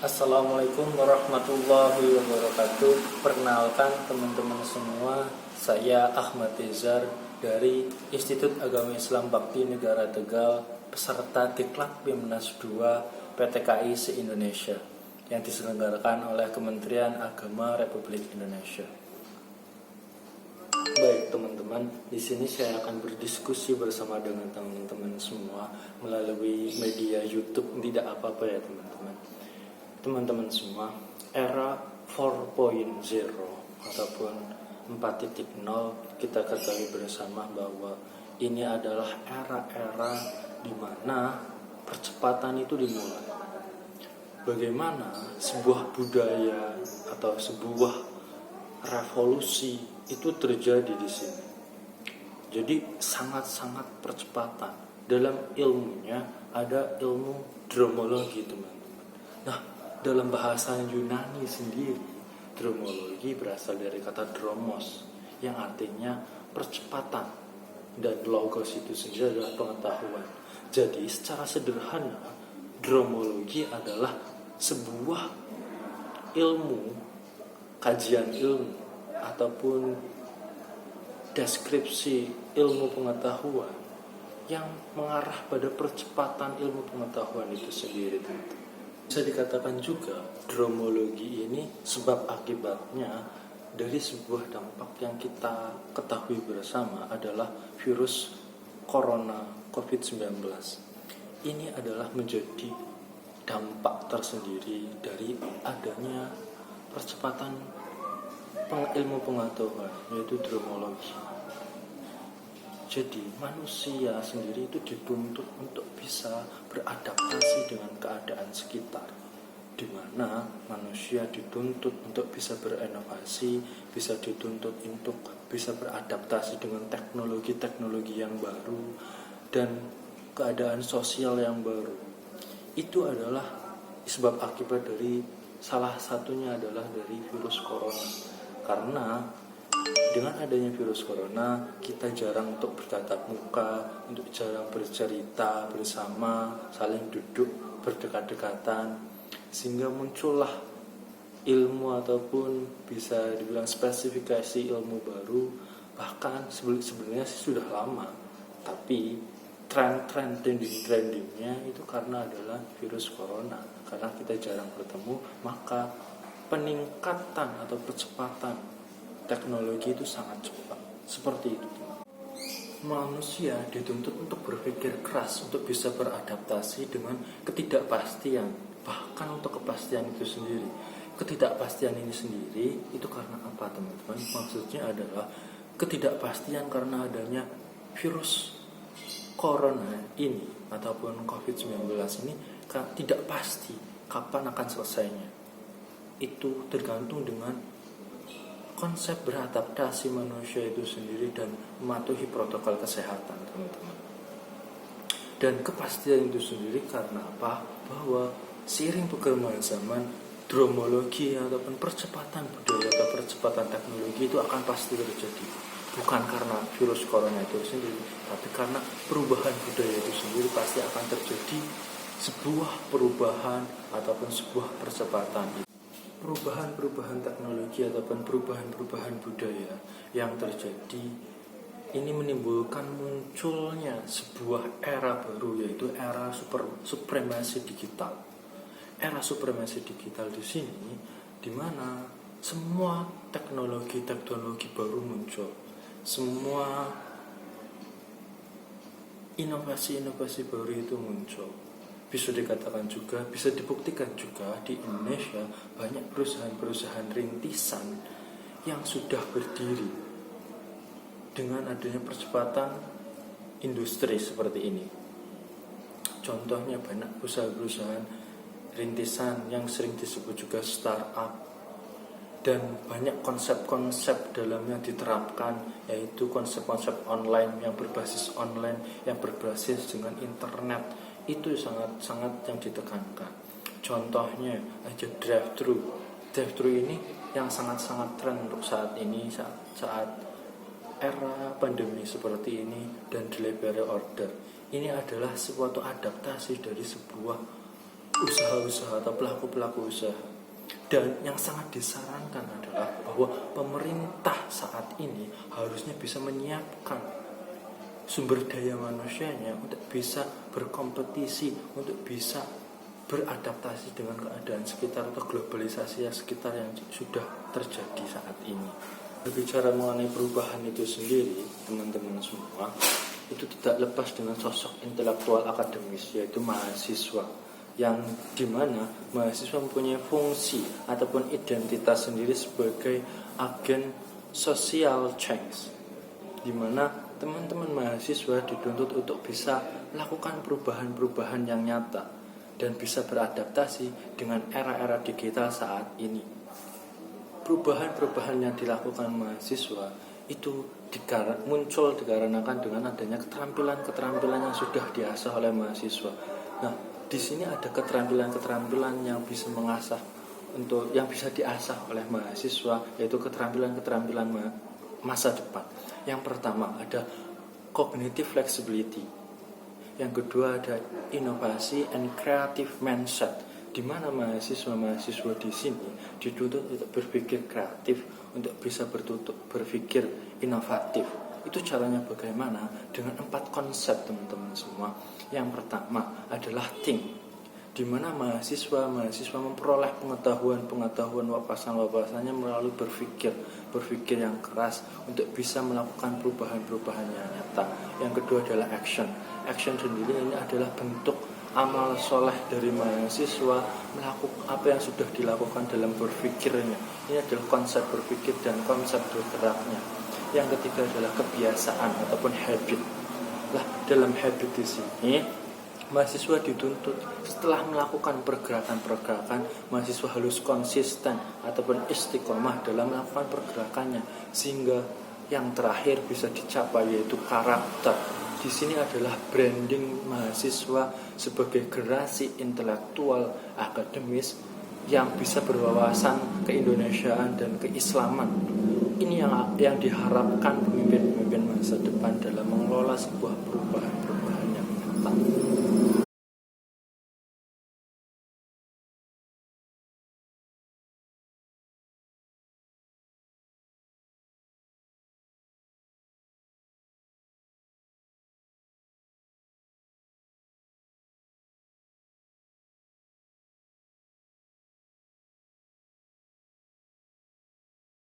Assalamualaikum warahmatullahi wabarakatuh. Perkenalkan teman-teman semua, saya Ahmad Tezar dari Institut Agama Islam Bakti Negara Tegal, peserta Diklat Bimnas 2 PTKI se-Indonesia yang diselenggarakan oleh Kementerian Agama Republik Indonesia. Baik teman-teman, di sini saya akan berdiskusi bersama dengan teman-teman semua melalui media YouTube. Tidak apa-apa ya teman-teman. Teman-teman semua, era 4.0 ataupun 4.0 kita ketahui bersama bahwa ini adalah era-era di mana percepatan itu dimulai. Bagaimana sebuah budaya atau sebuah revolusi itu terjadi di sini. Jadi sangat-sangat percepatan. Dalam ilmunya ada ilmu dromologi teman-teman. Nah, dalam bahasa Yunani sendiri, dromologi berasal dari kata dromos yang artinya percepatan, dan logos itu sendiri adalah pengetahuan. Jadi secara sederhana, dromologi adalah sebuah ilmu, kajian ilmu ataupun deskripsi ilmu pengetahuan yang mengarah pada percepatan ilmu pengetahuan itu sendiri, teman-teman. Bisa dikatakan juga dromologi ini sebab akibatnya dari sebuah dampak yang kita ketahui bersama adalah virus corona COVID-19. Ini adalah menjadi dampak tersendiri dari adanya percepatan ilmu pengetahuan, yaitu dromologi. Jadi manusia sendiri itu dituntut untuk bisa beradaptasi dengan keadaan sekitar, di mana manusia dituntut untuk bisa berinovasi, bisa dituntut untuk bisa beradaptasi dengan teknologi-teknologi yang baru dan keadaan sosial yang baru. Itu adalah sebab akibat dari salah satunya adalah dari virus corona. Karena dengan adanya virus corona, kita jarang untuk bertatap muka, untuk jarang bercerita bersama, saling duduk berdekat-dekatan, sehingga muncullah ilmu ataupun bisa dibilang spesifikasi ilmu baru. Bahkan sebenarnya sih sudah lama, tapi trendingnya itu karena adalah virus corona. Karena kita jarang bertemu, maka peningkatan atau percepatan teknologi itu sangat cepat. Seperti itu. Manusia dituntut untuk berpikir keras untuk bisa beradaptasi dengan ketidakpastian. Bahkan untuk kepastian itu sendiri. Ketidakpastian ini sendiri itu karena apa teman-teman? Maksudnya adalah ketidakpastian karena adanya virus corona ini ataupun COVID-19 ini tidak pasti kapan akan selesainya. Itu tergantung dengan konsep beradaptasi manusia itu sendiri dan mematuhi protokol kesehatan, teman-teman. Dan kepastian itu sendiri karena apa? Bahwa seiring perkembangan zaman, dromologi ataupun percepatan budaya atau percepatan teknologi itu akan pasti terjadi. Bukan karena virus corona itu sendiri, tapi karena perubahan budaya itu sendiri pasti akan terjadi sebuah perubahan ataupun sebuah percepatan. Perubahan-perubahan teknologi ataupun perubahan-perubahan budaya yang terjadi ini menimbulkan munculnya sebuah era baru, yaitu era supremasi digital. Era supremasi digital di sini di mana semua teknologi baru muncul, semua inovasi-inovasi baru itu muncul. Bisa dikatakan juga, bisa dibuktikan juga di Indonesia banyak perusahaan-perusahaan rintisan yang sudah berdiri dengan adanya percepatan industri seperti ini. Contohnya banyak perusahaan-perusahaan rintisan yang sering disebut juga startup, dan banyak konsep-konsep dalamnya diterapkan, yaitu konsep-konsep online yang berbasis online, yang berbasis dengan internet. Itu sangat-sangat yang ditekankan. Contohnya aja drive-thru ini yang sangat-sangat tren untuk saat ini, saat era pandemi seperti ini dan delivery order. Ini adalah suatu adaptasi dari sebuah usaha-usaha atau pelaku-pelaku usaha. Dan yang sangat disarankan adalah bahwa pemerintah saat ini harusnya bisa menyiapkan sumber daya manusianya untuk bisa berkompetisi, untuk bisa beradaptasi dengan keadaan sekitar atau globalisasi yang sekitar yang sudah terjadi saat ini. Berbicara mengenai perubahan itu sendiri, teman-teman semua, itu tidak lepas dengan sosok intelektual akademis, yaitu mahasiswa, yang dimana mahasiswa mempunyai fungsi ataupun identitas sendiri sebagai agen social change, dimana teman-teman mahasiswa dituntut untuk bisa melakukan perubahan-perubahan yang nyata dan bisa beradaptasi dengan era-era digital saat ini. Perubahan-perubahan yang dilakukan mahasiswa itu muncul dikarenakan dengan adanya keterampilan-keterampilan yang sudah diasah oleh mahasiswa. Nah, di sini ada keterampilan-keterampilan yang bisa mengasah yang bisa diasah oleh mahasiswa, yaitu keterampilan-keterampilan masa depan. Yang pertama ada cognitive flexibility. Yang kedua ada inovasi and creative mindset, di mana mahasiswa-mahasiswa di sini dituntut untuk berpikir kreatif, untuk bisa berpikir inovatif. Itu caranya bagaimana? Dengan 4 konsep, teman-teman semua. Yang pertama adalah think, di mana mahasiswa memperoleh pengetahuan wawasannya melalui berpikir yang keras untuk bisa melakukan perubahan-perubahan yang nyata. Yang kedua adalah action sendiri ini adalah bentuk amal soleh dari mahasiswa melakukan apa yang sudah dilakukan dalam berpikirnya. Ini adalah konsep berpikir dan konsep bergeraknya. Yang ketiga adalah kebiasaan ataupun habit. Dalam habit di sini mahasiswa dituntut setelah melakukan pergerakan-pergerakan, mahasiswa harus konsisten ataupun istiqomah dalam melakukan pergerakannya sehingga yang terakhir bisa dicapai, yaitu karakter. Di sini adalah branding mahasiswa sebagai generasi intelektual akademis yang bisa berwawasan keindonesiaan dan keislaman. Ini yang diharapkan pemimpin-pemimpin masa depan dalam mengelola sebuah perubahan